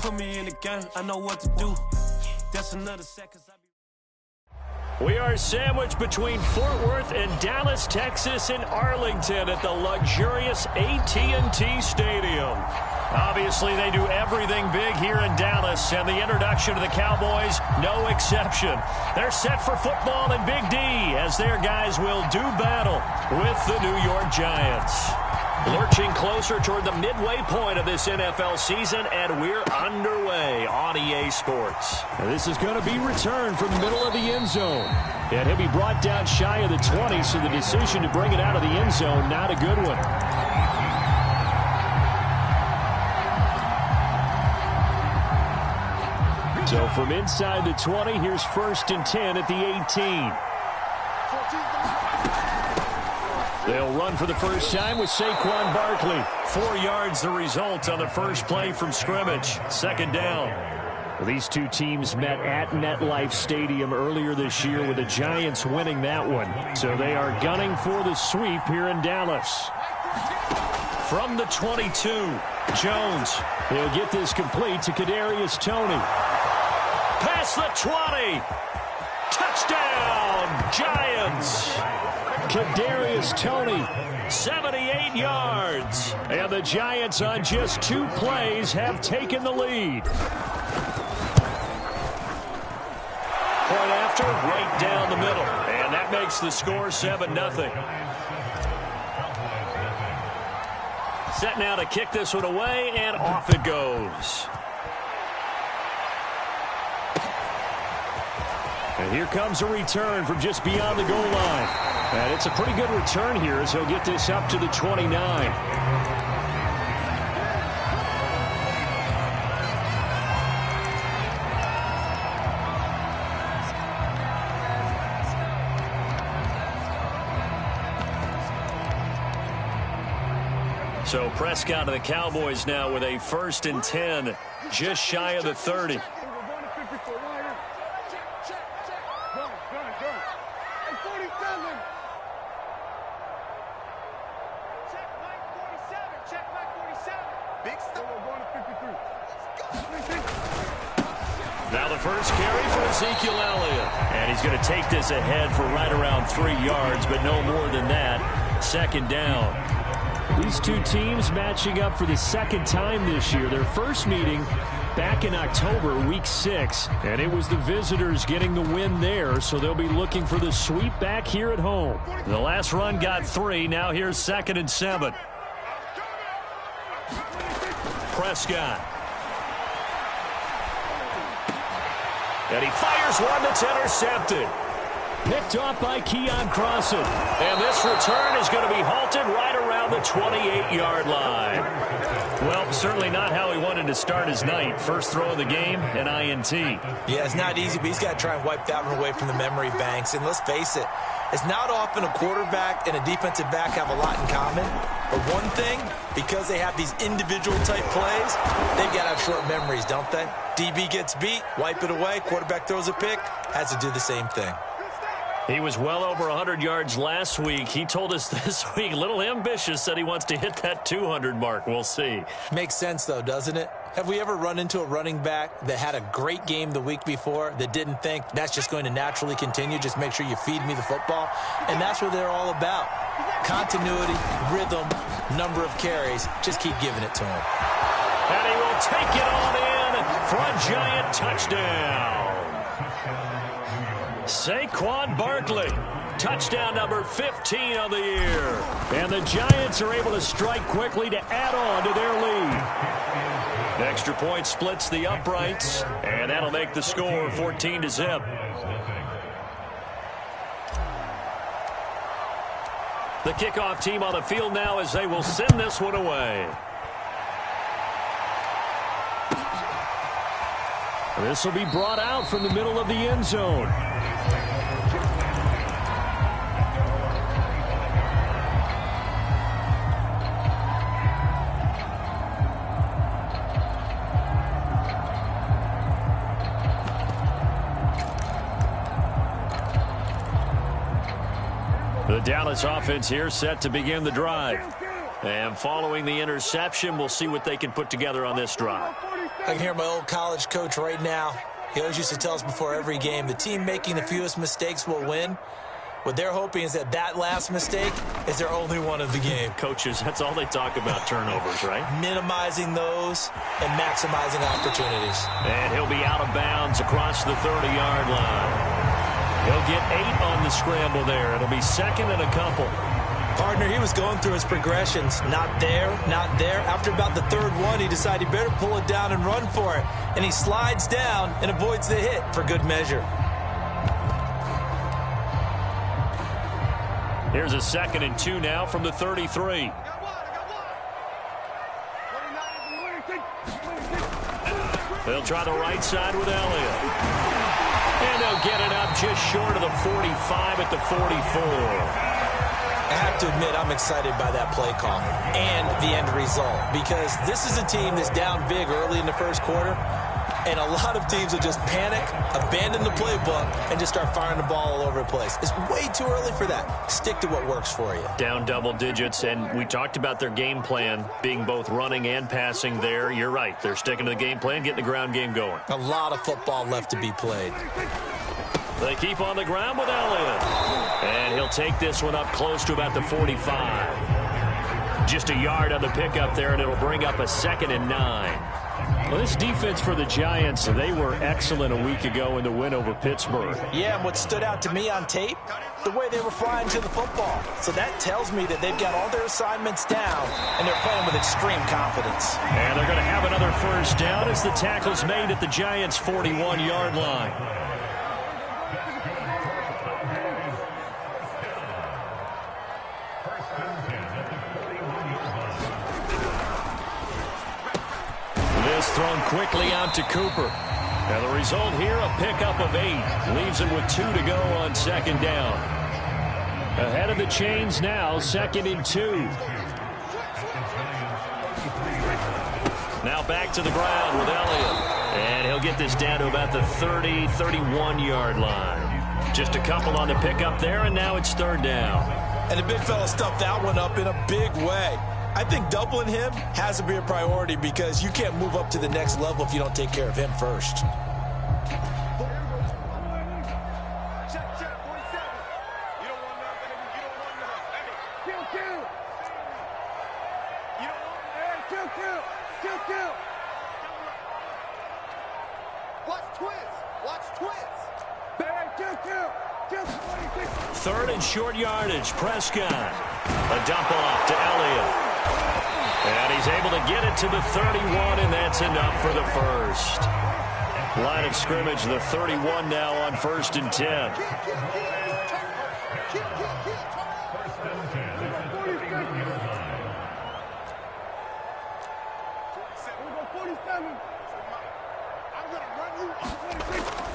put me in the game, I know what to do. That's another second. We are sandwiched between Fort Worth and Dallas, Texas, and Arlington at the luxurious AT&T Stadium. Obviously, they do everything big here in Dallas, and the introduction to the Cowboys, no exception. They're set for football in Big D as their guys will do battle with the New York Giants. Lurching closer toward the midway point of this NFL season, and we're underway on EA Sports. And this is going to be returned from the middle of the end zone. And he'll be brought down shy of the 20, so the decision to bring it out of the end zone, not a good one. So from inside the 20, here's 1st and 10 at the 18. They'll run for the first time with Saquon Barkley. 4 yards the result on the first play from scrimmage. 2nd down. Well, these two teams met at MetLife Stadium earlier this year with the Giants winning that one. So they are gunning for the sweep here in Dallas. From the 22, Jones. He'll get this complete to Kadarius Toney. Past the 20. Touchdown, Giants. Kadarius Toney, 78 yards. And the Giants on just 2 plays have taken the lead. Point after, right down the middle. And that makes the score 7-0. Set now to kick this one away, and off it goes. And here comes a return from just beyond the goal line. And it's a pretty good return here as he'll get this up to the 29. So Prescott of the Cowboys now with a 1st and 10, just shy of the 30. Now the first carry for Ezekiel Elliott. And he's going to take this ahead for right around 3 yards, but no more than that. 2nd down. These two teams matching up for the 2nd time this year. Their first meeting back in October, week 6. And it was the visitors getting the win there, so they'll be looking for the sweep back here at home. The last run got 3. Now here's 2nd and 7. Prescott. And he fires one that's intercepted. Picked off by Keon Crossan. And this return is going to be halted right around the 28-yard line. Well, certainly not how he wanted to start his night. First throw of the game, an INT. Yeah, it's not easy, but he's got to try and wipe that one away from the memory banks. And let's face it, it's not often a quarterback and a defensive back have a lot in common. But one thing, because they have these individual type plays, they've got to have short memories, don't they? DB gets beat, wipe it away, quarterback throws a pick, has to do the same thing. He was well over 100 yards last week. He told us this week, a little ambitious, said he wants to hit that 200 mark. We'll see. Makes sense, though, doesn't it? Have we ever run into a running back that had a great game the week before that didn't think that's just going to naturally continue? Just make sure you feed me the football. And that's what they're all about. Continuity, rhythm, number of carries. Just keep giving it to him. And he will take it on in for a Giant touchdown. Saquon Barkley, touchdown number 15 of the year. And the Giants are able to strike quickly to add on to their lead. Extra point splits the uprights, and that'll make the score 14-0. The kickoff team on the field now as they will send this one away. This will be brought out from the middle of the end zone. The Dallas offense here set to begin the drive. And following the interception, we'll see what they can put together on this drive. I can hear my old college coach right now. He always used to tell us before every game, the team making the fewest mistakes will win. What they're hoping is that last mistake is their only one of the game. Coaches, that's all they talk about, turnovers, right? Minimizing those and maximizing opportunities. And he'll be out of bounds across the 30-yard line. He'll get 8 on the scramble there. It'll be second and a couple. Partner, he was going through his progressions. Not there, not there. After about the third one, he decided he better pull it down and run for it. And he slides down and avoids the hit for good measure. Here's a 2nd and 2 now from the 33. They'll try the right side with Elliott. And they'll get it up just short of the 45 at the 44. I have to admit, I'm excited by that play call and the end result, because this is a team that's down big early in the first quarter, and a lot of teams will just panic, abandon the playbook, and just start firing the ball all over the place. It's way too early for that. Stick to what works for you. Down double digits, and we talked about their game plan being both running and passing there. You're right. They're sticking to the game plan, getting the ground game going. A lot of football left to be played. They keep on the ground with Elliott. And he'll take this one up close to about the 45. Just a yard on the pickup there, and it'll bring up a 2nd and 9. Well, this defense for the Giants, they were excellent a week ago in the win over Pittsburgh. Yeah, and what stood out to me on tape, the way they were flying to the football. So that tells me that they've got all their assignments down, and they're playing with extreme confidence. And they're going to have another first down as the tackle's made at the Giants' 41-yard line. Thrown quickly out to Cooper. And the result here, a pickup of 8. Leaves him with 2 to go on 2nd down. Ahead of the chains now, 2nd and 2. Now back to the ground with Elliott. And he'll get this down to about the 30, 31-yard line. Just a couple on the pickup there, and now it's 3rd down. And the big fella stuffed that one up in a big way. I think doubling him has to be a priority, because you can't move up to the next level if you don't take care of him first. Third and short yardage. Prescott. A dump off to Elliott. And he's able to get it to the 31, and that's enough for the first. Line of scrimmage, the 31 now on 1st and 10.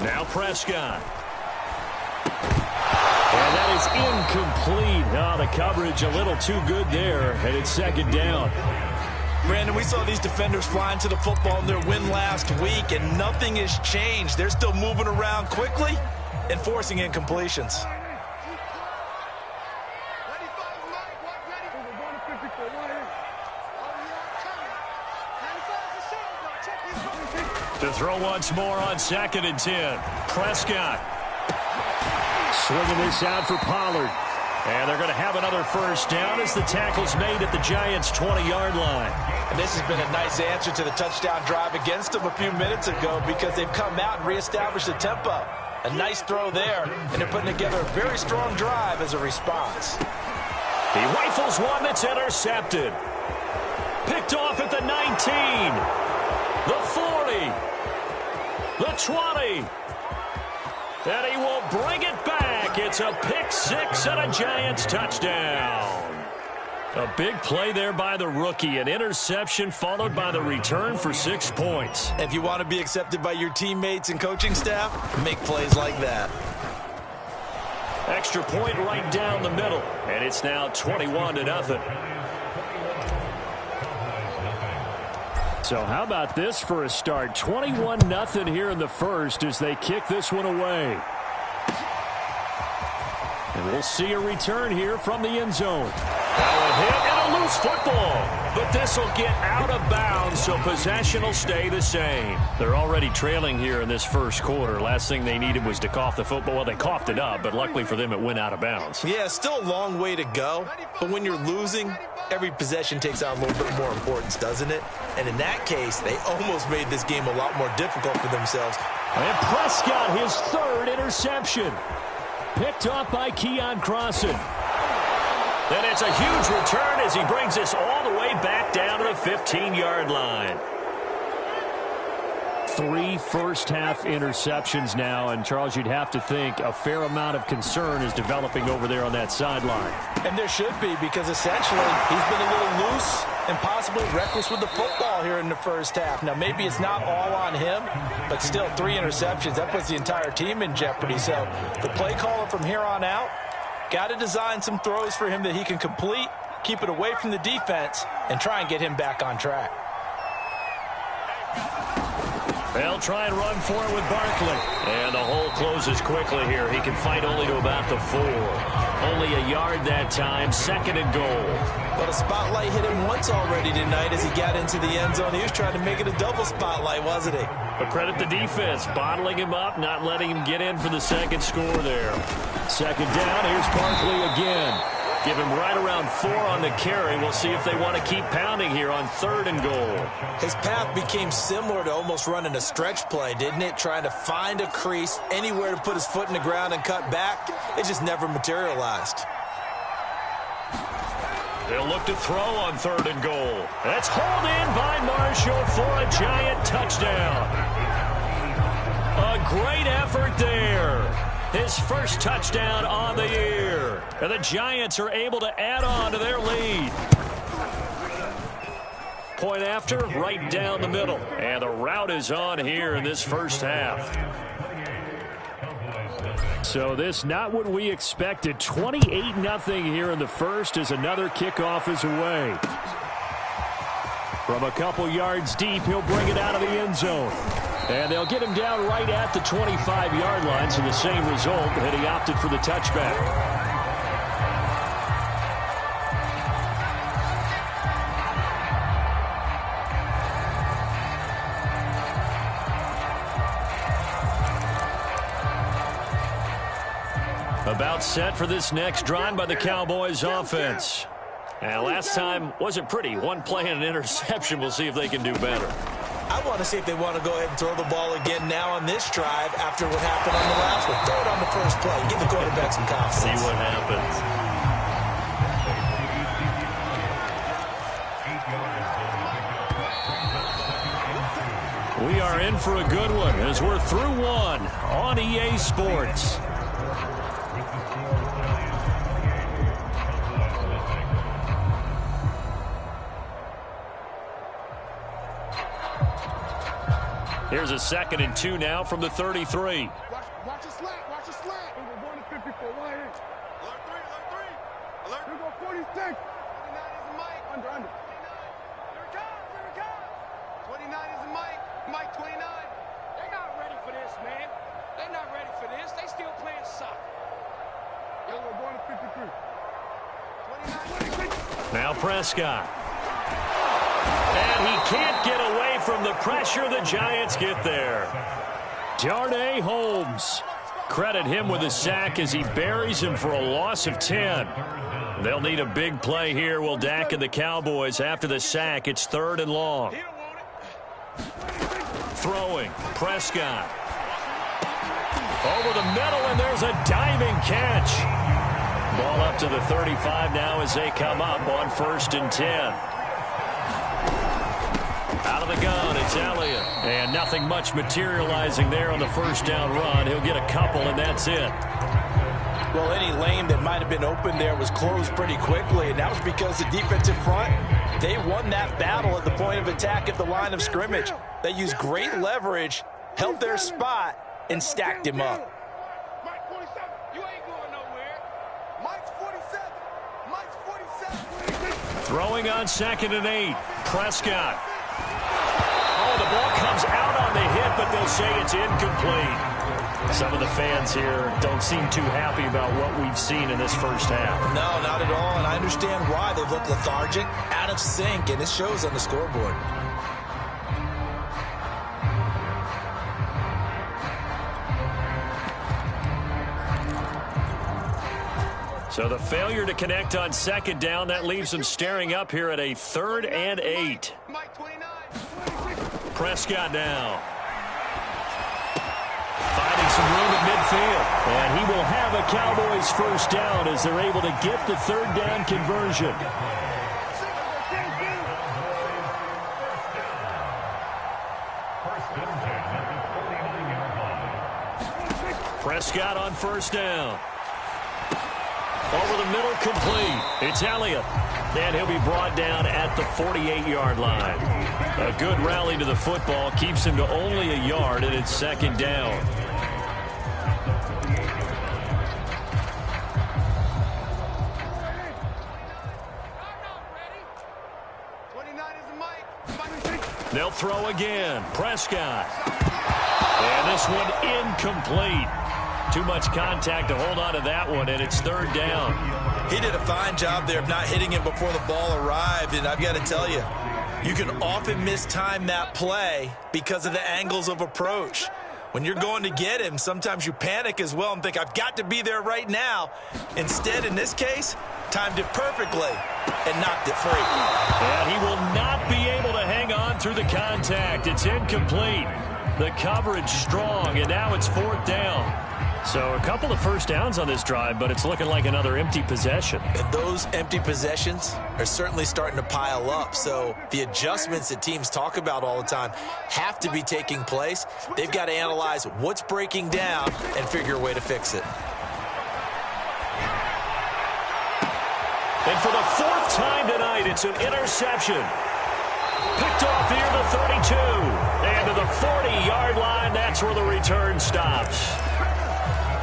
Now Prescott. And that is incomplete. Oh, the coverage a little too good there, and it's 2nd down. Brandon, we saw these defenders flying to the football in their win last week, and nothing has changed. They're still moving around quickly and forcing incompletions. To throw once more on 2nd and 10. Prescott. Swinging this out for Pollard. And they're going to have another first down as the tackle's made at the Giants' 20-yard line. And this has been a nice answer to the touchdown drive against them a few minutes ago, because they've come out and reestablished the tempo. A nice throw there, and they're putting together a very strong drive as a response. He rifles one that's intercepted. Picked off at the 19, the 40, the 20. And he will bring it back. It's a pick-6 and a Giants touchdown. A big play there by the rookie. An interception followed by the return for 6 points. If you want to be accepted by your teammates and coaching staff, make plays like that. Extra point right down the middle. And it's now 21-0. So how about this for a start? 21-0 here in the first as they kick this one away. And we'll see a return here from the end zone. Now a hit and a Eagles football. But this will get out of bounds, so possession will stay the same. They're already trailing here in this first quarter. Last thing they needed was to cough the football. Well, they coughed it up, but luckily for them, it went out of bounds. Yeah, still a long way to go. But when you're losing, every possession takes on a little bit more importance, doesn't it? And in that case, they almost made this game a lot more difficult for themselves. And Prescott, his third interception. Picked off by Keon Crossan. And it's a huge return as he brings this all the way back down to the 15-yard line. 3 first-half interceptions now, and Charles, you'd have to think a fair amount of concern is developing over there on that sideline. And there should be, because essentially he's been a little loose and possibly reckless with the football here in the first half. Now, maybe it's not all on him, but still 3 interceptions. That puts the entire team in jeopardy. So the play caller from here on out got to design some throws for him that he can complete, keep it away from the defense, and try and get him back on track. They'll try and run for it with Barkley. And the hole closes quickly here. He can fight only to about the 4. Only a yard that time, 2nd and goal. Well, the spotlight hit him once already tonight as he got into the end zone. He was trying to make it a double spotlight, wasn't he? But credit the defense, bottling him up, not letting him get in for the second score there. 2nd down, here's Barkley again. Give him right around 4 on the carry. We'll see if they want to keep pounding here on 3rd and goal. His path became similar to almost running a stretch play, didn't it? Trying to find a crease, anywhere to put his foot in the ground and cut back. It just never materialized. They'll look to throw on 3rd and goal. That's hauled in by Marshall for a Giant touchdown. A great effort there. His first touchdown on the year. And the Giants are able to add on to their lead. Point after, right down the middle. And the route is on here in this first half. So this not what we expected. 28-0 here in the first as another kickoff is away. From a couple yards deep, he'll bring it out of the end zone. And they'll get him down right at the 25-yard line, so the same result, and he opted for the touchback. About set for this next drive by the Cowboys offense. And last time wasn't pretty. One play and an interception. We'll see if they can do better. I want to see if they want to go ahead and throw the ball again now on this drive after what happened on the last one. Throw it on the first play. Give the quarterback some confidence. See what happens. We are in for a good one as we're through one on EA Sports. Here's a 2nd and 2 now from the 33. Watch a slant. Watch a slant. We're going to 54. Right here. Alert 3. Alert 3. Alert. Here we go 46. 29 is the mic. Under. Here it comes. 29 is the mic. Mike 29. They're not ready for this, man. They're not ready for this. They still playing soccer. Yo, we're going to 53. 29. 26. Now Prescott. And he can't get away from the pressure. The Giants get there. Darnay Holmes. Credit him with a sack as he buries him for a loss of 10. They'll need a big play here. Will Dak and the Cowboys after the sack. It's 3rd and long. Throwing. Prescott. Over the middle, and there's a diving catch. Ball up to the 35 now as they come up on 1st and 10. Out of the gun, it's Elliott. And nothing much materializing there on the first down run. He'll get a couple, and that's it. Well, any lane that might have been open there was closed pretty quickly, and that was because the defensive front, they won that battle at the point of attack at the line of scrimmage. They used great leverage, held their spot, and stacked him up. Mike 47. You ain't going nowhere. Mike's 47. Mike's 47. Throwing on 2nd and 8. Prescott. Oh, the ball comes out on the hit, but they'll say it's incomplete. Some of the fans here don't seem too happy about what we've seen in this first half. No, not at all, and I understand why. They look lethargic, out of sync, and it shows on the scoreboard. So the failure to connect on second down, that leaves them staring up here at a 3rd and 8. Prescott now. Finding some room at midfield. And he will have a Cowboys first down as they're able to get the 3rd down conversion. Prescott on first down. Over the middle, complete. It's Elliott. And he'll be brought down at the 48-yard line. A good rally to the football keeps him to only a yard, and it's 2nd down. They'll throw again. Prescott. And this one incomplete. Too much contact to hold on to that one, and it's 3rd down. He did a fine job there of not hitting him before the ball arrived, and I've got to tell you, you can often mistime that play because of the angles of approach. When you're going to get him, sometimes you panic as well and think, I've got to be there right now. Instead, in this case, timed it perfectly and knocked it free. And he will not be able to hang on through the contact. It's incomplete. The coverage strong, and now it's 4th down. So a couple of first downs on this drive, but it's looking like another empty possession. And those empty possessions are certainly starting to pile up. So the adjustments that teams talk about all the time have to be taking place. They've got to analyze what's breaking down and figure a way to fix it. And for the 4th time tonight, it's an interception. Picked off near the 32. And to the 40-yard line, that's where the return stops.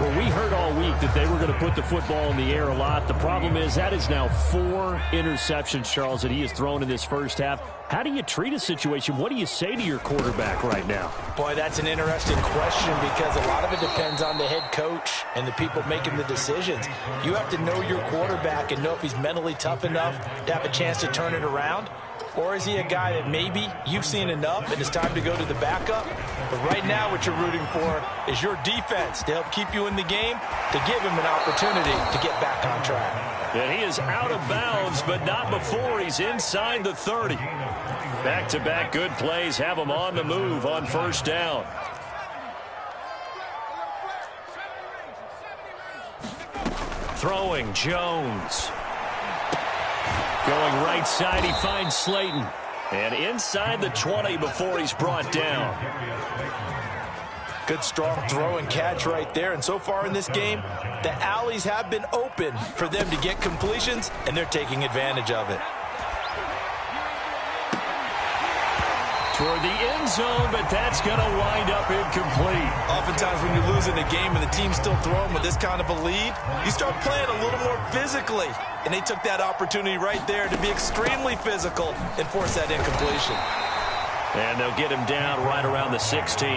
Well, we heard all week that they were going to put the football in the air a lot. The problem is that is now 4 interceptions, Charles, that he has thrown in this first half. How do you treat a situation? What do you say to your quarterback right now? Boy, that's an interesting question because a lot of it depends on the head coach and the people making the decisions. You have to know your quarterback and know if he's mentally tough enough to have a chance to turn it around. Or is he a guy that maybe you've seen enough and it's time to go to the backup? But right now what you're rooting for is your defense to help keep you in the game, to give him an opportunity to get back on track. And he is out of bounds, but not before he's inside the 30. Back-to-back good plays have him on the move on first down. Throwing, Jones. Going right side, he finds Slayton. And inside the 20 before he's brought down. Good strong throw and catch right there. And so far in this game, the alleys have been open for them to get completions, and they're taking advantage of it. Toward the end zone, but that's going to wind up incomplete. Oftentimes when you're losing a game and the team's still throwing with this kind of a lead, you start playing a little more physically. And they took that opportunity right there to be extremely physical and force that incompletion. And they'll get him down right around the 16.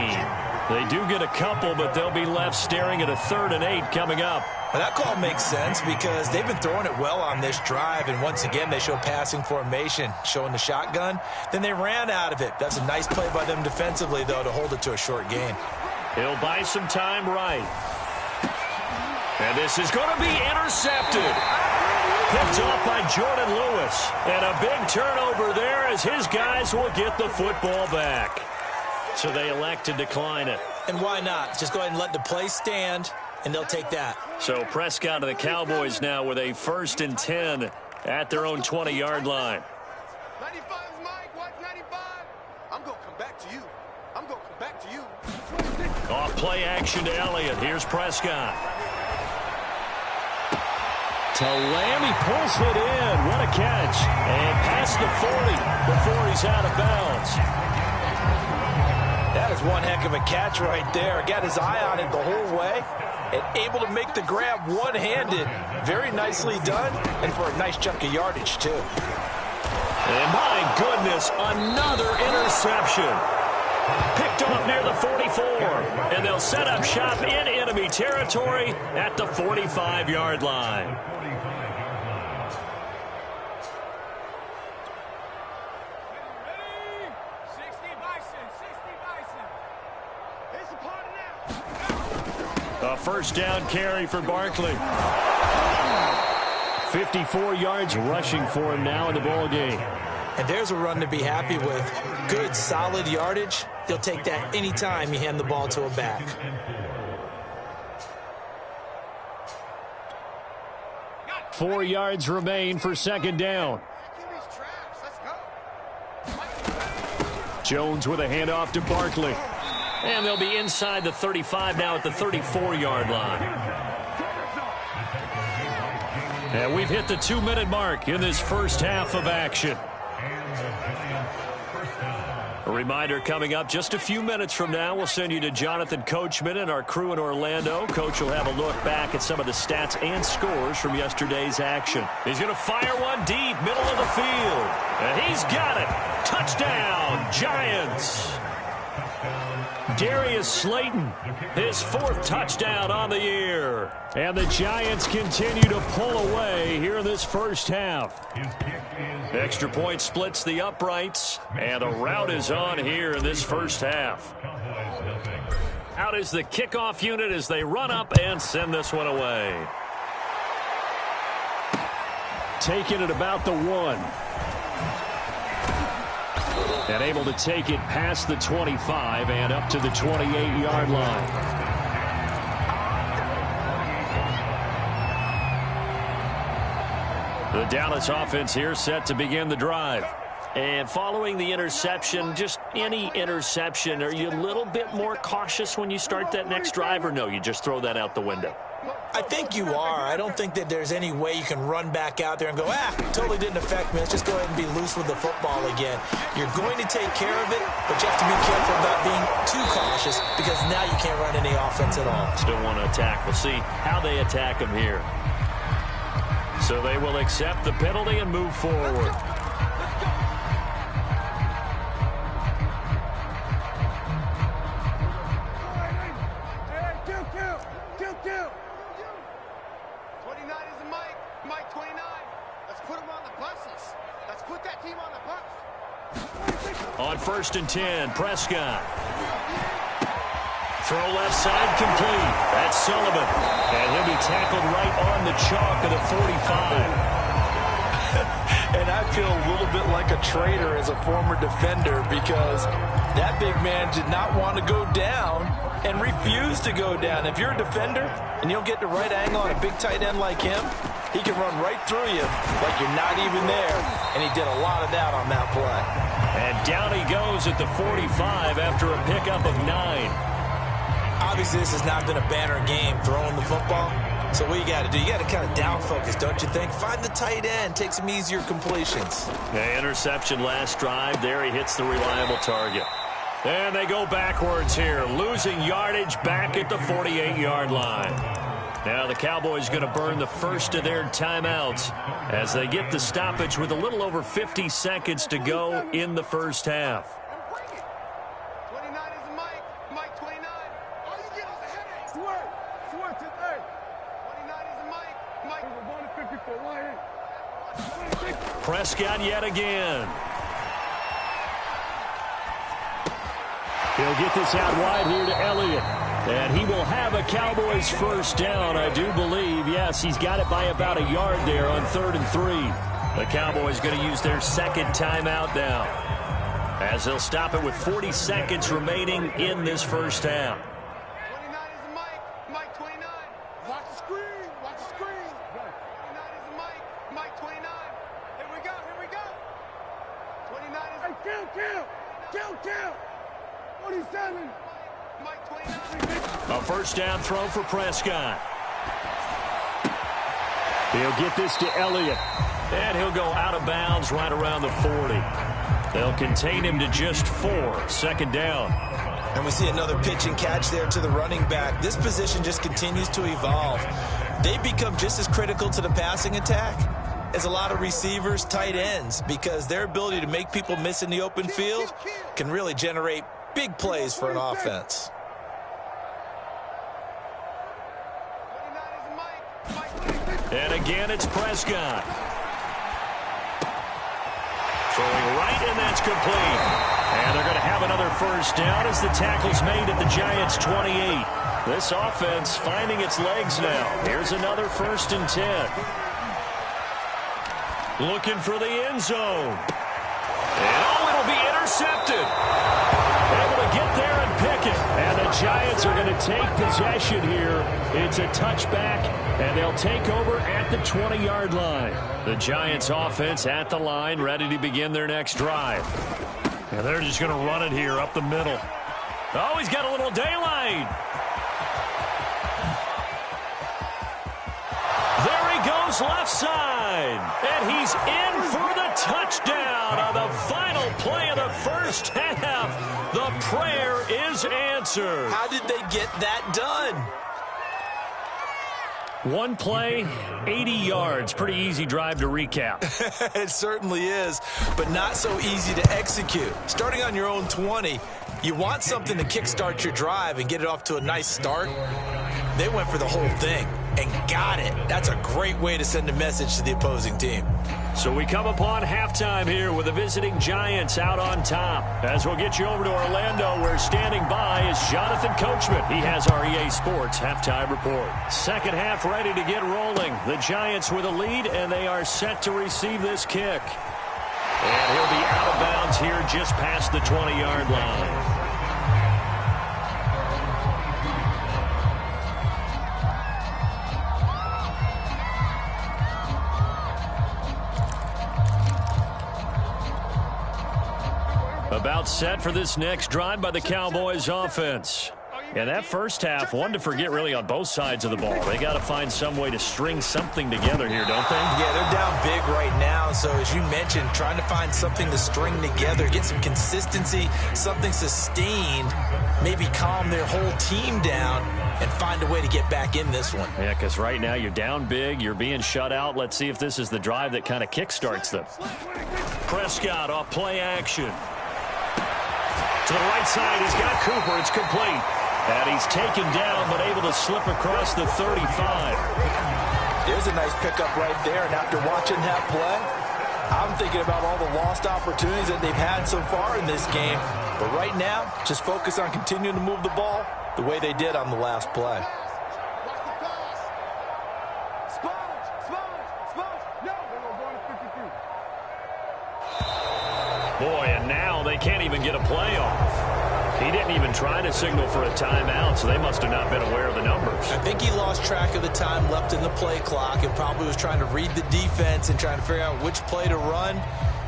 They do get a couple, but they'll be left staring at a 3rd and 8 coming up. Well, that call makes sense because they've been throwing it well on this drive, and once again they show passing formation, showing the shotgun. Then they ran out of it. That's a nice play by them defensively, though, to hold it to a short gain. He'll buy some time right. And this is going to be intercepted. Picked off by Jordan Lewis. And a big turnover there as his guys will get the football back. So they elect to decline it. And why not? Just go ahead and let the play stand, and they'll take that. So Prescott and the Cowboys now with a 1st and 10 at their own 20-yard line. 95 is Mike. Watch 95. I'm going to come back to you. I'm going to come back to you. Off play action to Elliott. Here's Prescott. To Lamb, he pulls it in. What a catch. And past the 40 before he's out of bounds. That is one heck of a catch right there. Got his eye on it the whole way and able to make the grab one-handed. Very nicely done, and for a nice chunk of yardage, too. And my goodness, another interception. Picked off near the 44. And they'll set up shop in enemy territory at the 45-yard line. A first down carry for Barkley. 54 yards rushing for him now in the ball game. And there's a run to be happy with. Good, solid yardage. He'll take that anytime you hand the ball to a back. Four yards remain for second down. Jones with a handoff to Barkley. And they'll be inside the 35 now at the 34-yard line. And we've hit the 2-minute mark in this first half of action. A reminder coming up just a few minutes from now. We'll send you to Jonathan Coachman and our crew in Orlando. Coach will have a look back at some of the stats and scores from yesterday's action. He's going to fire one deep, middle of the field. And he's got it. Touchdown, Giants. Darius Slayton, his fourth touchdown on the year. And the Giants continue to pull away here in this first half. Extra point splits the uprights, and a rout is on here in this first half. Out is the kickoff unit as they run up and send this one away. Taking it about the 1. And able to take it past the 25 and up to the 28-yard line. The Dallas offense here set to begin the drive. And following the interception, just any interception, are you a little bit more cautious when you start that next drive, or no, you just throw that out the window? I think you are. I don't think that there's any way you can run back out there and go, totally didn't affect me. Let's just go ahead and be loose with the football again. You're going to take care of it, but you have to be careful about being too cautious because now you can't run any offense at all. Still want to attack. We'll see how they attack him here. So they will accept the penalty and move forward. On 1st and 10, Prescott. Throw left side complete. That's Sullivan. And he'll be tackled right on the chalk of the 45. And I feel a little bit like a traitor as a former defender because that big man did not want to go down and refused to go down. If you're a defender and you'll get the right angle on a big tight end like him, he can run right through you like you're not even there. And he did a lot of that on that play. And down he goes at the 45 after a pickup of 9. Obviously, this has not been a banner game throwing the football. So what you got to do, you got to kind of down focus, don't you think? Find the tight end, take some easier completions. The interception last drive. There he hits the reliable target. And they go backwards here, losing yardage back at the 48-yard line. Now the Cowboys going to burn the first of their timeouts as they get the stoppage with a little over 50 seconds to go in the first half. 29 is Mike. Mike 29. All you get is a headache. Swear today. 29 is Mike. Mike. We're going to 54. Prescott yet again. He'll get this out wide here to Elliott. And he will have a Cowboys first down, I do believe. Yes, he's got it by about a yard there on 3rd and 3. The Cowboys going to use their second timeout now, as they'll stop it with 40 seconds remaining in this first half. 29 is Mike. Mike 29. Watch the screen. Watch the screen. 29 is Mike. Mike 29. Here we go. Here we go. 29 is... Hey, count. 47. Mike 29. A first down throw for Prescott. He'll get this to Elliott. And he'll go out of bounds right around the 40. They'll contain him to just 4. Second down. And we see another pitch and catch there to the running back. This position just continues to evolve. They become just as critical to the passing attack as a lot of receivers, tight ends, because their ability to make people miss in the open field can really generate Big plays for an offense. And again, it's Prescott. Throwing right, and that's complete. And they're going to have another first down as the tackle's made at the Giants' 28. This offense finding its legs now. Here's another 1st and 10. Looking for the end zone. And it'll be intercepted. Able to get there and pick it. And the Giants are going to take possession here. It's a touchback, and they'll take over at the 20-yard line. The Giants offense at the line, ready to begin their next drive. And they're just going to run it here up the middle. Oh, he's got a little daylight. There he goes left side. And he's in for the touchdown on the final play of the first half. The prayer is answered. How did they get that done? One play, 80 yards. Pretty easy drive to recap. It certainly is, but not so easy to execute. Starting on your own 20, you want something to kickstart your drive and get it off to a nice start. They went for the whole thing and got it. That's a great way to send a message to the opposing team. So we come upon halftime here with the visiting Giants out on top. As we'll get you over to Orlando, where standing by is Jonathan Coachman. He has our EA Sports halftime report. Second half ready to get rolling. The Giants with a lead, and they are set to receive this kick. And he'll be out of bounds here just past the 20-yard line. About set for this next drive by the Cowboys offense. And that first half, one to forget really on both sides of the ball. They got to find some way to string something together here, don't they? Yeah, they're down big right now. So as you mentioned, trying to find something to string together, get some consistency, something sustained, maybe calm their whole team down and find a way to get back in this one. Yeah, because right now you're down big, you're being shut out. Let's see if this is the drive that kind of kickstarts them. Prescott off play action. To the right side, he's got Cooper. It's complete. And he's taken down, but able to slip across the 35. There's a nice pickup right there. And after watching that play, I'm thinking about all the lost opportunities that they've had so far in this game. But right now, just focus on continuing to move the ball the way they did on the last play. Boy, and now they can't even get a play off. He didn't even try to signal for a timeout, so they must have not been aware of the numbers. I think he lost track of the time left in the play clock and probably was trying to read the defense and trying to figure out which play to run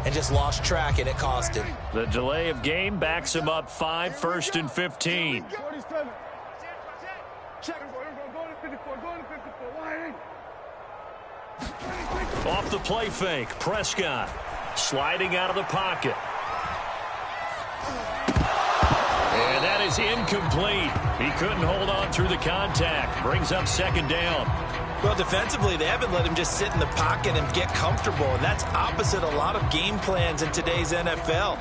and just lost track, and it cost him. The delay of game backs him up 5, 1st and 15. Off the play fake, Prescott. Sliding out of the pocket. And that is incomplete. He couldn't hold on through the contact. Brings up 2nd down. Well, defensively, they haven't let him just sit in the pocket and get comfortable, and that's opposite a lot of game plans in today's NFL.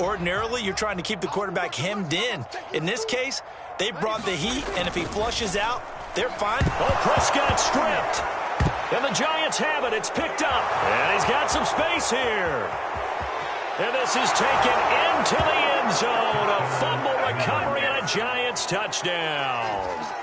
Ordinarily, you're trying to keep the quarterback hemmed in. In this case, they brought the heat, and if he flushes out, they're fine. Oh, Prescott stripped. And the Giants have it. It's picked up. And he's got some space here. And this is taken into the end zone. A fumble recovery and a Giants touchdown.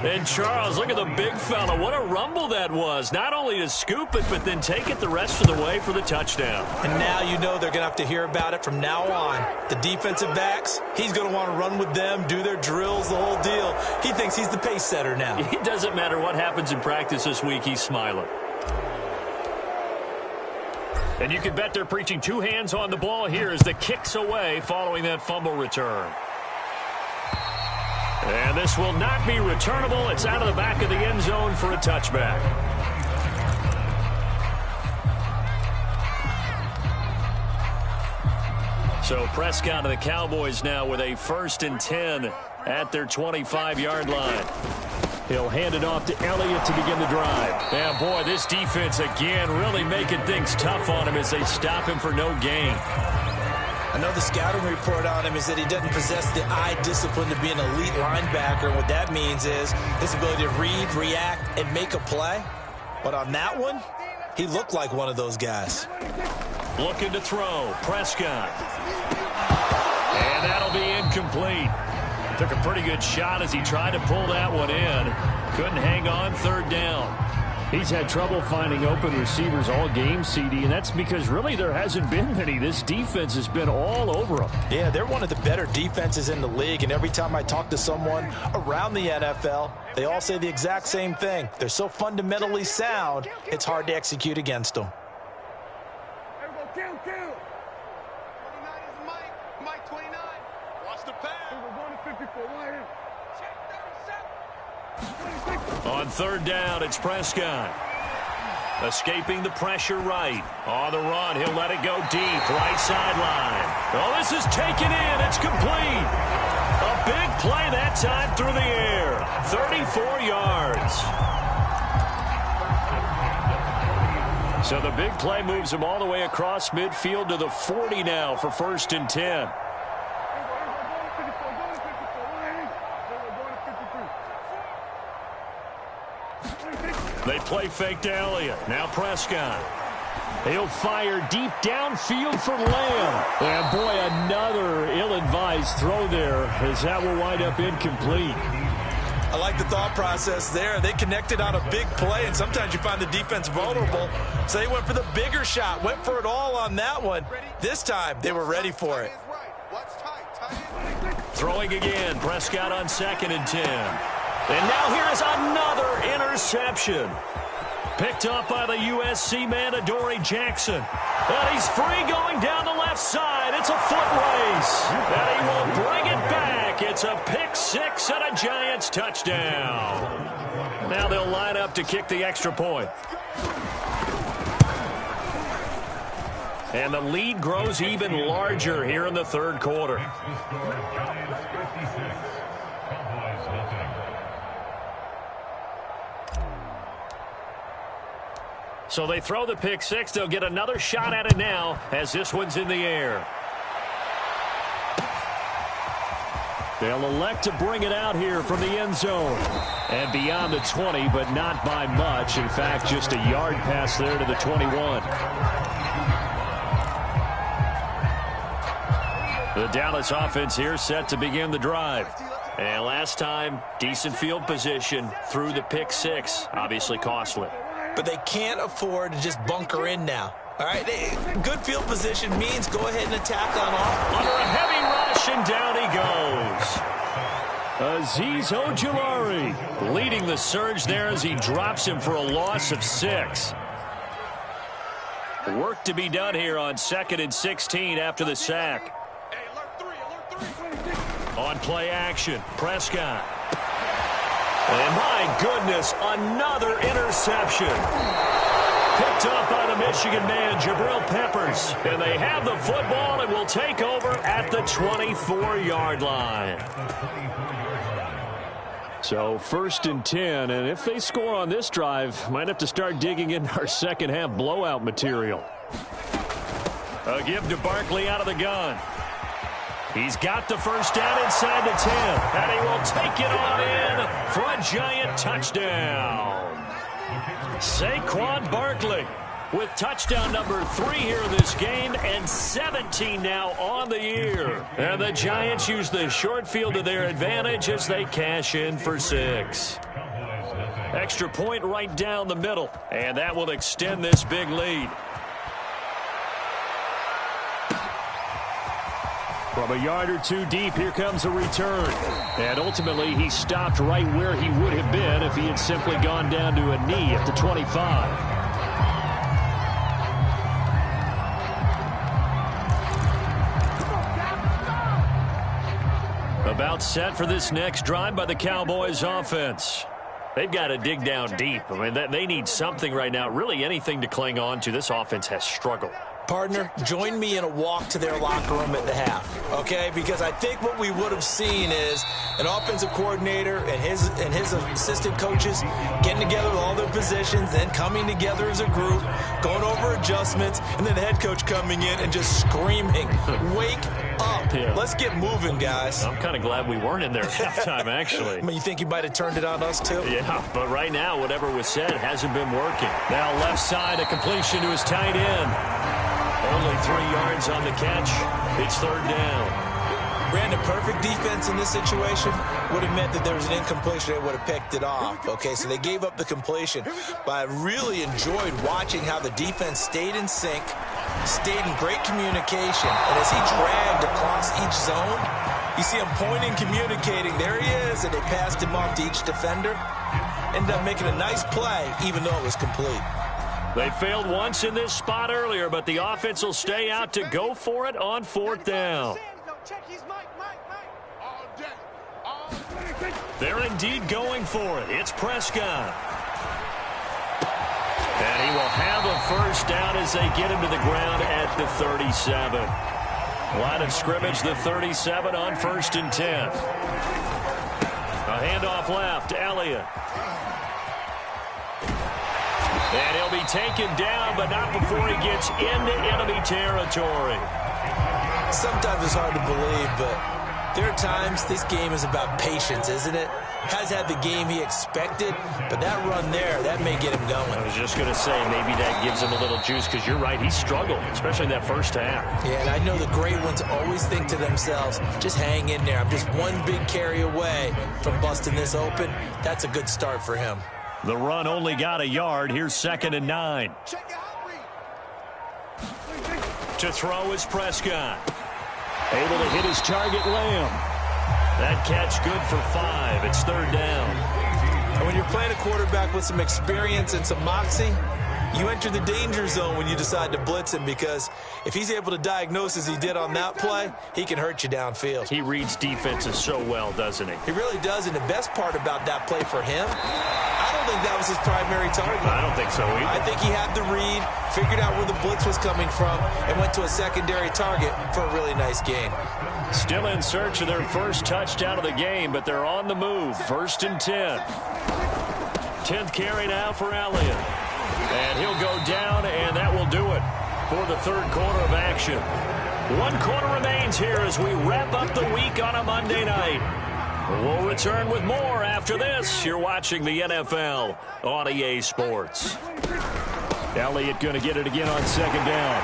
And Charles, look at the big fella. What a rumble that was. Not only to scoop it, but then take it the rest of the way for the touchdown. And now you know they're going to have to hear about it from now on. The defensive backs, he's going to want to run with them, do their drills, the whole deal. He thinks he's the pace setter now. It doesn't matter what happens in practice this week, he's smiling. And you can bet they're preaching 2 hands on the ball here as the kick's away following that fumble return. And this will not be returnable. It's out of the back of the end zone for a touchback. So Prescott and the Cowboys now with a 1st and 10 at their 25-yard line. He'll hand it off to Elliott to begin the drive. And boy, this defense again really making things tough on him as they stop him for no gain. I know the scouting report on him is that he doesn't possess the eye discipline to be an elite linebacker. And what that means is his ability to read, react, and make a play. But on that one, he looked like one of those guys. Looking to throw. Prescott. And that'll be incomplete. Took a pretty good shot as he tried to pull that one in. Couldn't hang on. Third down. He's had trouble finding open receivers all game, CD, and that's because really there hasn't been many. This defense has been all over him. Yeah, they're one of the better defenses in the league, and every time I talk to someone around the NFL, they all say the exact same thing. They're so fundamentally sound, it's hard to execute against them. Kill. 29 is Mike 29. Watch the pass. We're going to 54. Right here. Check 37. On third down, it's Prescott. Escaping the pressure right. On the run, he'll let it go deep. Right sideline. Oh, this is taken in. It's complete. A big play that time through the air. 34 yards. So the big play moves him all the way across midfield to the 40 now for 1st and 10. They play fake to Elliott. Now Prescott. He'll fire deep downfield for Lamb. And boy, another ill-advised throw there as that will wind up incomplete. I like the thought process there. They connected on a big play, and sometimes you find the defense vulnerable. So they went for the bigger shot, went for it all on that one. This time, they were ready for it. Throwing again. Prescott on 2nd and 10. And now here is another interception. Picked up by the USC man, Adoree Jackson. And he's free going down the left side. It's a foot race. And he will bring it back. It's a pick six and a Giants touchdown. Now they'll line up to kick the extra point. And the lead grows even larger here in the third quarter. So they throw the pick six. They'll get another shot at it now as this one's in the air. They'll elect to bring it out here from the end zone. And beyond the 20, but not by much. In fact, just a yard pass there to the 21. The Dallas offense here set to begin the drive. And last time, decent field position through the pick six. Obviously costly. But they can't afford to just bunker in now. All right, good field position means go ahead and attack on off. Under a heavy rush, and down he goes. Azeez Ojulari leading the surge there as he drops him for a loss of 6. Work to be done here on 2nd and 16 after the sack. On play action, Prescott. And my goodness, another interception. Picked up by the Michigan man, Jabril Peppers. And they have the football and will take over at the 24-yard line. So 1st and 10, and if they score on this drive, might have to start digging in our second half blowout material. A give to Barkley out of the gun. He's got the first down inside the 10, and he will take it on in for a Giant touchdown. Saquon Barkley with touchdown number 3 here in this game, and 17 now on the year. And the Giants use the short field to their advantage as they cash in for 6. Extra point right down the middle, and that will extend this big lead. From a yard or two deep, here comes a return. And ultimately, he stopped right where he would have been if he had simply gone down to a knee at the 25. About set for this next drive by the Cowboys offense. They've got to dig down deep. I mean, they need something right now, really anything to cling on to. This offense has struggled. Partner, join me in a walk to their locker room at the half, okay? Because I think what we would have seen is an offensive coordinator and his assistant coaches getting together with all their positions, then coming together as a group, going over adjustments, and then the head coach coming in and just screaming, "Wake up. Yeah. Let's get moving, guys." I'm kind of glad we weren't in there at halftime, actually. I mean, you think you might have turned it on us, too? Yeah, but right now, whatever was said hasn't been working. Now left side, a completion to his tight end. Only 3 yards on the catch. It's third down. Brandon, perfect defense in this situation would have meant that there was an incompletion. They would have picked it off. Okay, so they gave up the completion. But I really enjoyed watching how the defense stayed in sync, stayed in great communication. And as he dragged across each zone, you see him pointing, communicating. There he is, and they passed him off to each defender. Ended up making a nice play, even though it was complete. They failed once in this spot earlier, but the offense will stay out to go for it on fourth down. They're indeed going for it. It's Prescott. And he will have a first down as they get him to the ground at the 37. Line of scrimmage, the 37 on 1st and 10. A handoff left, Elliott. And he'll be taken down, but not before he gets into enemy territory. Sometimes it's hard to believe, but there are times this game is about patience, isn't it? Has had the game he expected, but that run there, that may get him going. I was just going to say, maybe that gives him a little juice, because you're right, he struggled, especially in that first half. Yeah, and I know the great ones always think to themselves, just hang in there. I'm just one big carry away from busting this open. That's a good start for him. The run only got a yard. Here's 2nd and 9. To throw is Prescott. Able to hit his target, Lamb. That catch good for 5. It's third down. And when you're playing a quarterback with some experience and some moxie, you enter the danger zone when you decide to blitz him, because if he's able to diagnose as he did on that play, he can hurt you downfield. He reads defenses so well, doesn't he? He really does, and the best part about that play for him, I don't think that was his primary target. I don't think so either. I think he had the read, figured out where the blitz was coming from, and went to a secondary target for a really nice gain. Still in search of their first touchdown of the game, but they're on the move. 1st and 10. 10th carry now for Elliott. And he'll go down, and that will do it for the third quarter of action. 1 quarter remains here as we wrap up the week on a Monday night. We'll return with more after this. You're watching the NFL on EA Sports. Elliott going to get it again on 2nd down.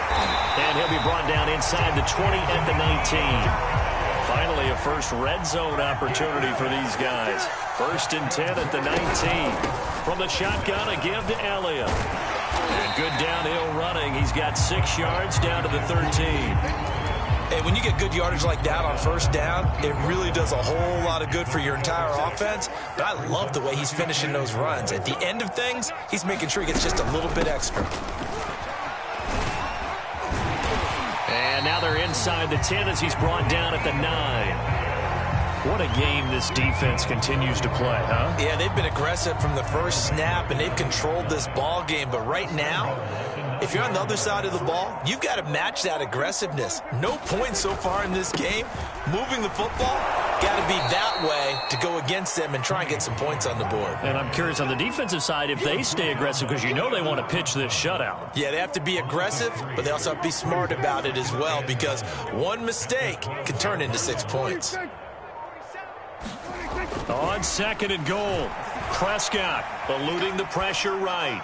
And he'll be brought down inside the 20 at the 19. Finally, a first red zone opportunity for these guys. 1st and 10 at the 19. From the shotgun, a give to Elliott. And good downhill running. He's got 6 yards down to the 13. Hey, when you get good yardage like that on 1st down, it really does a whole lot of good for your entire offense. But I love the way he's finishing those runs. At the end of things, he's making sure he gets just a little bit extra. And now they're inside the 10 as he's brought down at the 9. What a game this defense continues to play, huh? Yeah, they've been aggressive from the first snap, and they've controlled this ball game. But right now, if you're on the other side of the ball, you've got to match that aggressiveness. No points so far in this game. Moving the football, got to be that way to go against them and try and get some points on the board. And I'm curious on the defensive side if they stay aggressive, because you know they want to pitch this shutout. Yeah, they have to be aggressive, but they also have to be smart about it as well, because one mistake can turn into 6 points. On 2nd and goal, Prescott eluding the pressure right.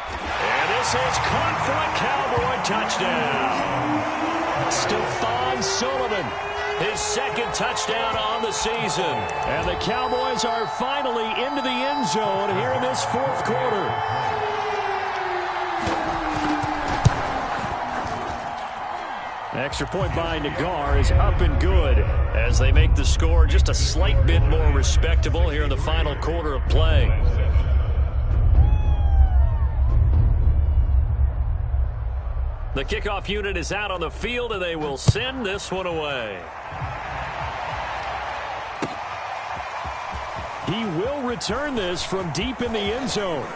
And this is caught for a Cowboy touchdown. Stephon Sullivan, his 2nd touchdown on the season. And the Cowboys are finally into the end zone here in this 4th quarter. Extra point by Nagar is up and good as they make the score just a slight bit more respectable here in the final quarter of play. The kickoff unit is out on the field, and they will send this one away. He will return this from deep in the end zone.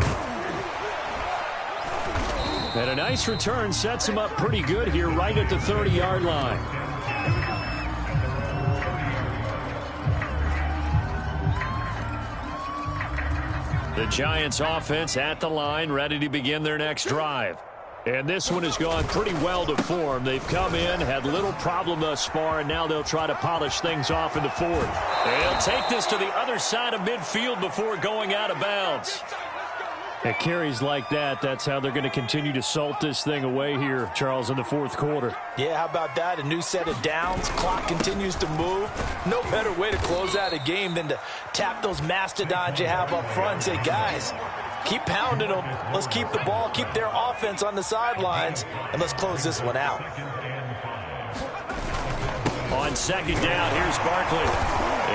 And a nice return sets him up pretty good here right at the 30-yard line. The Giants offense at the line, ready to begin their next drive. And this one has gone pretty well to form. They've come in, had little problem thus far, and now they'll try to polish things off in the fourth. They'll take this to the other side of midfield before going out of bounds. At carries like that, that's how they're going to continue to salt this thing away here, Charles, in the fourth quarter. Yeah, how about that? A new set of downs. Clock continues to move. No better way to close out a game than to tap those mastodons you have up front and say, guys, keep pounding them. Let's keep the ball, keep their offense on the sidelines, and let's close this one out. On second down, here's Barkley.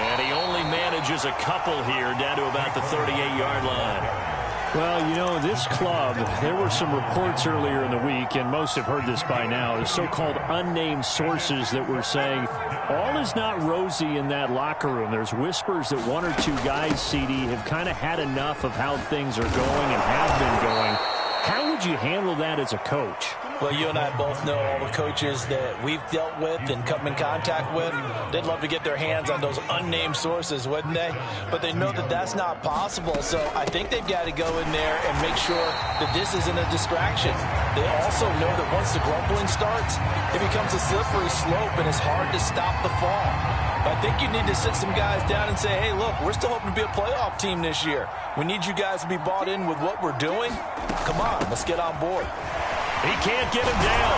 And he only manages a couple here down to about the 38-yard line. Well, you know, this club, there were some reports earlier in the week, and most have heard this by now, the so-called unnamed sources that were saying all is not rosy in that locker room. There's whispers that one or two guys, CD, have kind of had enough of how things are going and have been going. How would you handle that as a coach? Well, you and I both know all the coaches that we've dealt with and come in contact with. They'd love to get their hands on those unnamed sources, wouldn't they? But they know that that's not possible, so I think they've got to go in there and make sure that this isn't a distraction. They also know that once the grumbling starts, it becomes a slippery slope, and it's hard to stop the fall. But I think you need to sit some guys down and say, hey, look, we're still hoping to be a playoff team this year. We need you guys to be bought in with what we're doing. Come on, let's get on board. He can't get him down.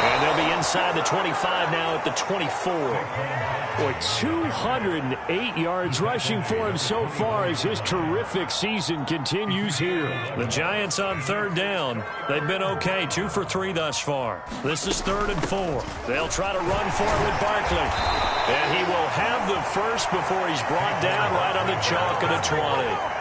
And they'll be inside the 25 now at the 24. Boy, 208 yards rushing for him so far as his terrific season continues here. The Giants on third down. They've been okay, 2 for 3 thus far. This is 3rd and 4. They'll try to run for it with Barkley. And he will have the first before he's brought down right on the chalk of the 20.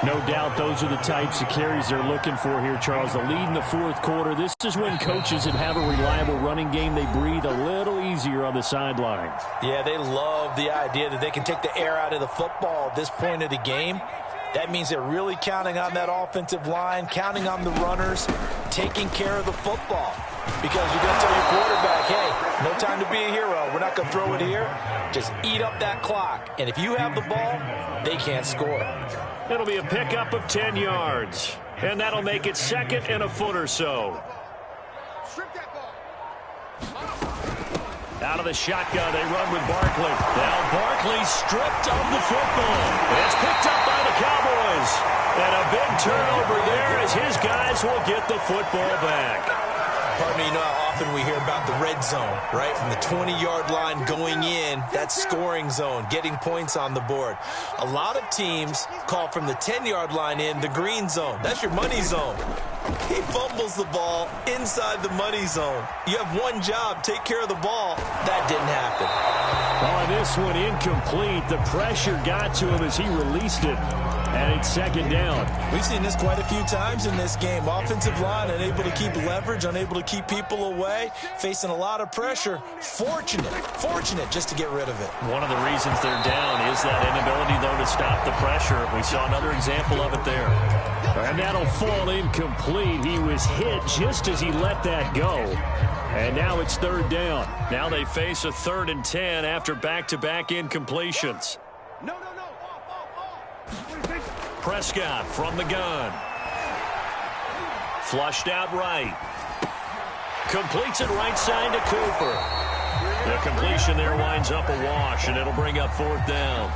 No doubt those are the types of carries they're looking for here, Charles. The lead in the fourth quarter. This is when coaches that have a reliable running game, they breathe a little easier on the sidelines. Yeah, they love the idea that they can take the air out of the football at this point of the game. That means they're really counting on that offensive line, counting on the runners, taking care of the football. Because you're going to tell your quarterback, hey, no time to be a hero. We're not going to throw it here. Just eat up that clock. And if you have the ball, they can't score. It'll be a pickup of 10 yards. And that'll make it 2nd and a foot or so. Out of the shotgun, they run with Barkley. Now Barkley stripped of the football. It's picked up by the Cowboys. And a big turnover there as his guys will get the football back. Pardon me, you know how often we hear about the red zone, right? From the 20-yard line going in, that's scoring zone, getting points on the board. A lot of teams call from the 10-yard line in the green zone. That's your money zone. He fumbles the ball inside the money zone. You have one job, take care of the ball. That didn't happen. Oh, this one incomplete. The pressure got to him as he released it. And it's 2nd down. We've seen this quite a few times in this game. Offensive line unable to keep leverage, unable to keep people away, facing a lot of pressure. Fortunate just to get rid of it. One of the reasons they're down is that inability, though, to stop the pressure. We saw another example of it there. And that'll fall incomplete. He was hit just as he let that go. And now it's 3rd down. Now they face a 3rd and 10 after back-to-back incompletions. No. Prescott from the gun. Flushed out right. Completes it right side to Cooper. The completion there winds up a wash, and it'll bring up 4th down.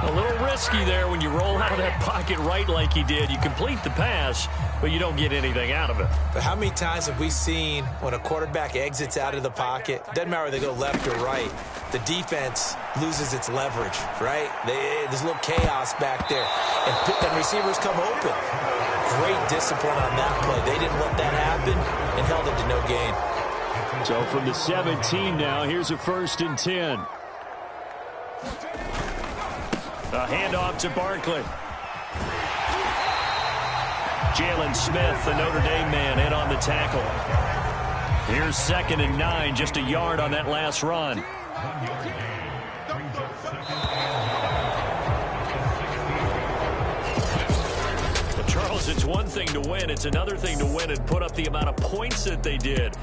A little risky there when you roll out of that pocket right like he did. You complete the pass, but you don't get anything out of it. But how many times have we seen when a quarterback exits out of the pocket, doesn't matter whether they go left or right, the defense loses its leverage, right? There's a little chaos back there, and receivers come open. Great discipline on that play. They didn't let that happen and held it to no gain. So from the 17 now, here's a 1st and 10. A handoff to Barkley. Jalen Smith, the Notre Dame man, in on the tackle. Here's 2nd and 9, just a yard on that last run. Well, Charles, it It's one thing to win. It's another thing to win and put up the amount of points that they did.